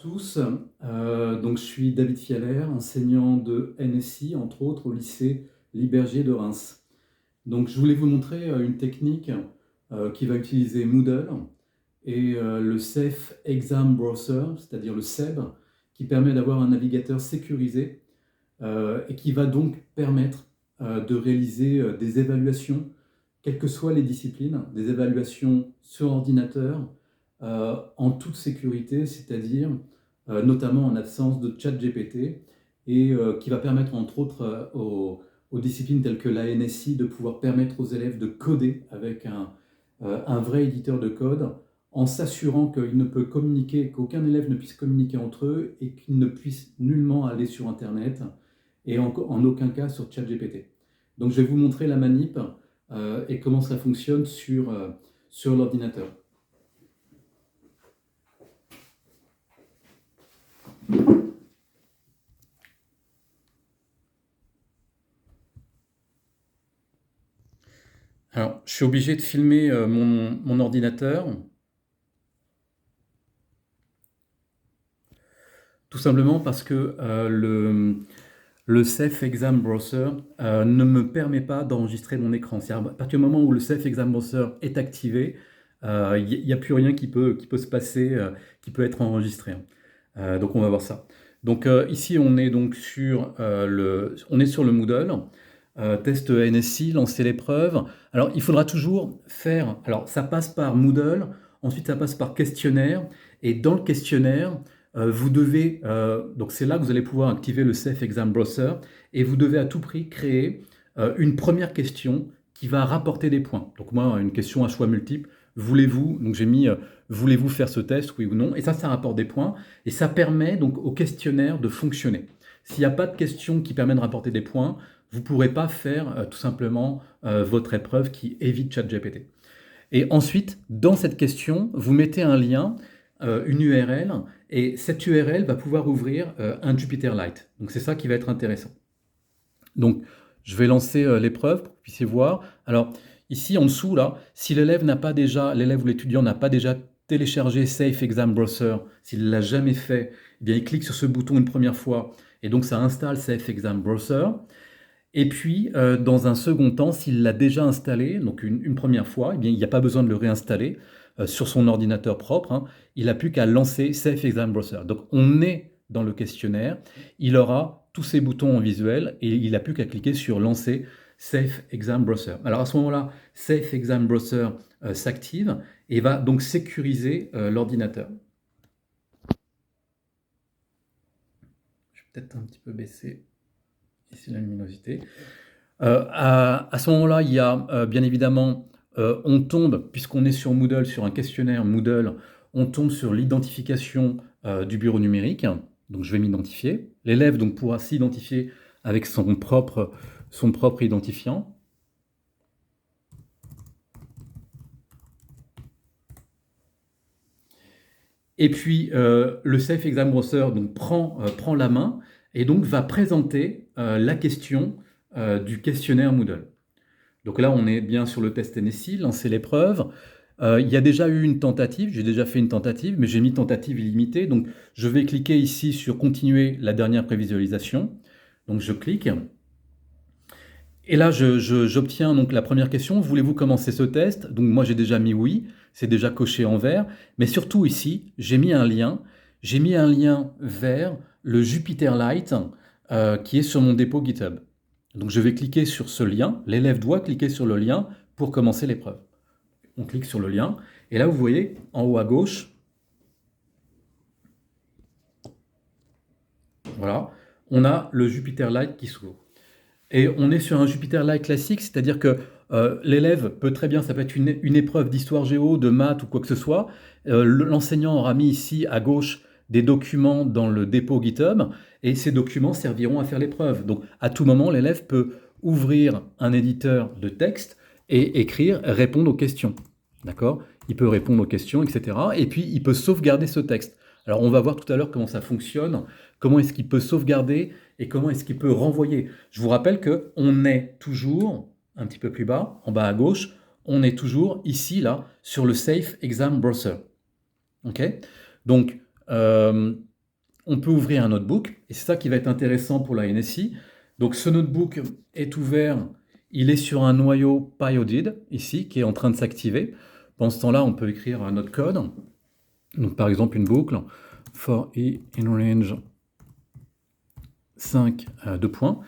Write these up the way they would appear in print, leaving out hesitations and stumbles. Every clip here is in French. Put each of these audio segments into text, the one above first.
tous. Donc, je suis David Fialer, enseignant de NSI, entre autres, au lycée Libergier de Reims. Donc, je voulais vous montrer une technique qui va utiliser Moodle et le Safe Exam Browser, c'est-à-dire le SEB, qui permet d'avoir un navigateur sécurisé et qui va donc permettre de réaliser des évaluations, quelles que soient les disciplines, des évaluations sur ordinateur, en toute sécurité, c'est-à-dire notamment en absence de chat GPT, et qui va permettre entre autres aux disciplines telles que la NSI de pouvoir permettre aux élèves de coder avec un vrai éditeur de code, en s'assurant qu'il ne peut communiquer, qu'aucun élève ne puisse communiquer entre eux et qu'il ne puisse nullement aller sur Internet et en aucun cas sur ChatGPT. Donc je vais vous montrer la manip et comment ça fonctionne sur l'ordinateur. Alors, je suis obligé de filmer mon ordinateur, tout simplement parce que le Safe Exam Browser ne me permet pas d'enregistrer mon écran. C'est-à-dire, à partir du moment où le Safe Exam Browser est activé, il n'y a plus rien qui peut se passer, qui peut être enregistré. Donc on va voir ça. Donc ici on est donc sur le Moodle. Test NSI, lancer l'épreuve. Alors, il faudra toujours faire... Alors, ça passe par Moodle, ensuite ça passe par questionnaire, et dans le questionnaire, vous devez... donc, c'est là que vous allez pouvoir activer le Safe Exam Browser, et vous devez à tout prix créer une première question qui va rapporter des points. Donc, moi, une question à choix multiple. Voulez-vous... Donc, j'ai mis... voulez-vous faire ce test, oui ou non? Et ça rapporte des points, et ça permet donc au questionnaire de fonctionner. S'il n'y a pas de question qui permet de rapporter des points, vous ne pourrez pas faire tout simplement votre épreuve qui évite ChatGPT. Et ensuite, dans cette question, vous mettez un lien, une URL, et cette URL va pouvoir ouvrir un Jupyterlite. Donc c'est ça qui va être intéressant. Donc je vais lancer l'épreuve pour que vous puissiez voir. Alors ici en dessous, là, si l'élève ou l'étudiant n'a pas déjà téléchargé Safe Exam Browser, s'il ne l'a jamais fait, eh bien, il clique sur ce bouton une première fois, et donc ça installe Safe Exam Browser. Et puis, dans un second temps, s'il l'a déjà installé, donc une première fois, eh bien, il n'y a pas besoin de le réinstaller sur son ordinateur propre, hein. Il n'a plus qu'à lancer Safe Exam Browser. Donc, on est dans le questionnaire, il aura tous ces boutons en visuel et il n'a plus qu'à cliquer sur Lancer Safe Exam Browser. Alors, à ce moment-là, Safe Exam Browser s'active et va donc sécuriser l'ordinateur. Je vais peut-être un petit peu baisser ici la luminosité. À ce moment-là, il y a bien évidemment, on tombe, puisqu'on est sur Moodle, sur un questionnaire Moodle, on tombe sur l'identification du bureau numérique. Donc je vais m'identifier. L'élève donc pourra s'identifier avec son propre identifiant. Et puis le Safe Exam Browser donc, prend la main et donc va présenter la question du questionnaire Moodle. Donc là, on est bien sur le test NSI, lancer l'épreuve. Il y a déjà eu une tentative, j'ai déjà fait une tentative, mais j'ai mis tentative illimitée. Donc je vais cliquer ici sur continuer la dernière prévisualisation. Donc je clique. Et là, j'obtiens donc la première question. Voulez-vous commencer ce test? Donc moi, j'ai déjà mis oui, c'est déjà coché en vert. Mais surtout ici, j'ai mis un lien. J'ai mis un lien vers le Jupyterlite qui est sur mon dépôt GitHub. Donc je vais cliquer sur ce lien. L'élève doit cliquer sur le lien pour commencer l'épreuve. On clique sur le lien. Et là, vous voyez, en haut à gauche, voilà, on a le Jupyterlite qui s'ouvre. Et on est sur un Jupyterlite classique, c'est-à-dire que l'élève peut très bien, ça peut être une épreuve d'histoire géo, de maths ou quoi que ce soit. L'enseignant aura mis ici à gauche des documents dans le dépôt GitHub et ces documents serviront à faire l'épreuve. Donc à tout moment, l'élève peut ouvrir un éditeur de texte et écrire, répondre aux questions. D'accord? Il peut répondre aux questions, etc. Et puis il peut sauvegarder ce texte. Alors on va voir tout à l'heure comment ça fonctionne, comment est-ce qu'il peut sauvegarder et comment est-ce qu'il peut renvoyer. Je vous rappelle qu'on est toujours, un petit peu plus bas, en bas à gauche, on est toujours ici, là, sur le Safe Exam Browser. OK? Donc, on peut ouvrir un notebook, et c'est ça qui va être intéressant pour la NSI. Donc ce notebook est ouvert, il est sur un noyau PyODID, ici, qui est en train de s'activer. Pendant ce temps-là, on peut écrire notre code. Donc par exemple une boucle, for i in range 5, 2 points.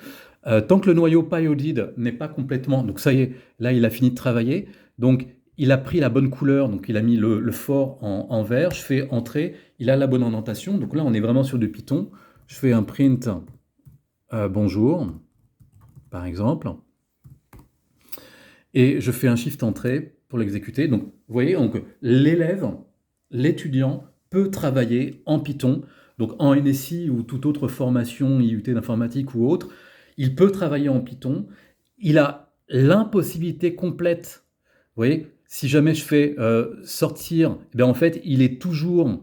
Tant que le noyau PyODID n'est pas complètement... Donc ça y est, là il a fini de travailler. Donc il a pris la bonne couleur, donc il a mis le for en vert. Je fais entrer, il a la bonne indentation. Donc là on est vraiment sur du Python. Je fais un print bonjour, par exemple. Et je fais un shift entrée pour l'exécuter. Donc vous voyez, donc l'élève, l'étudiant peut travailler en Python. Donc en NSI ou toute autre formation IUT d'informatique ou autre, il peut travailler en Python. Il a l'impossibilité complète. Vous voyez, si jamais je fais sortir, eh bien en fait, il est toujours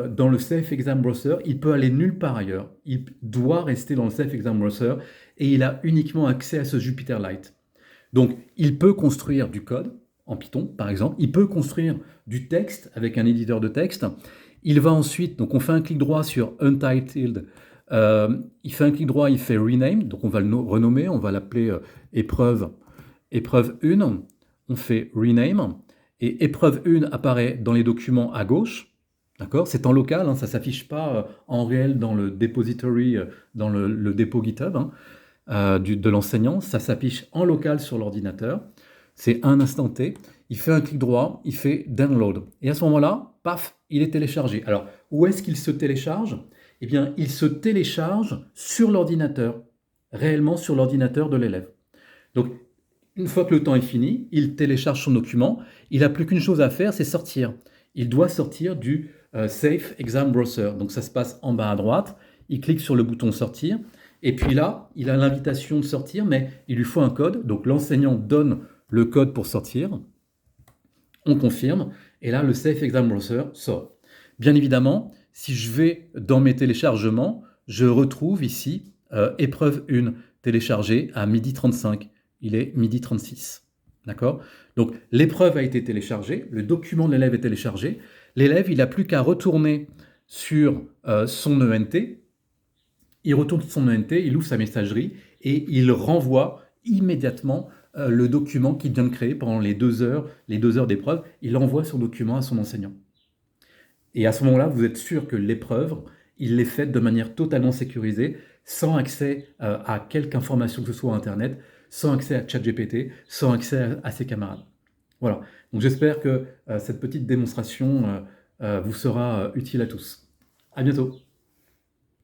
dans le Safe Exam Browser. Il peut aller nulle part ailleurs. Il doit rester dans le Safe Exam Browser et il a uniquement accès à ce Jupyter-Lite. Donc, il peut construire du code en Python, par exemple. Il peut construire du texte avec un éditeur de texte. Il va ensuite, donc on fait un clic droit sur Untitled. Il fait un clic droit, il fait Rename. Donc, on va le renommer. On va l'appeler épreuve 1. On fait Rename. Et épreuve 1 apparaît dans les documents à gauche. D'accord? C'est en local, hein, ça ne s'affiche pas en réel dans le depository, dans le dépôt GitHub. Hein. De l'enseignant, ça s'affiche en local sur l'ordinateur, c'est un instant T, il fait un clic droit, il fait download, et à ce moment-là, paf, il est téléchargé. Alors, où est-ce qu'il se télécharge? Eh bien, il se télécharge sur l'ordinateur, réellement sur l'ordinateur de l'élève. Donc, une fois que le temps est fini, il télécharge son document, il n'a plus qu'une chose à faire, c'est sortir. Il doit sortir du Safe Exam Browser, donc ça se passe en bas à droite, il clique sur le bouton sortir, et puis là, il a l'invitation de sortir, mais il lui faut un code. Donc l'enseignant donne le code pour sortir. On confirme. Et là, le Safe Exam Browser sort. Bien évidemment, si je vais dans mes téléchargements, je retrouve ici épreuve 1 téléchargée à 12h35. Il est 12h36. D'accord? Donc l'épreuve a été téléchargée, le document de l'élève est téléchargé. L'élève, il n'a plus qu'à retourner sur son ENT. Il retourne sur son ENT, il ouvre sa messagerie et il renvoie immédiatement le document qu'il vient de créer pendant les 2 heures d'épreuve. Il envoie son document à son enseignant. Et à ce moment-là, vous êtes sûr que l'épreuve, il l'est faite de manière totalement sécurisée, sans accès à quelque information que ce soit à Internet, sans accès à ChatGPT, sans accès à ses camarades. Voilà. Donc j'espère que cette petite démonstration vous sera utile à tous. À bientôt.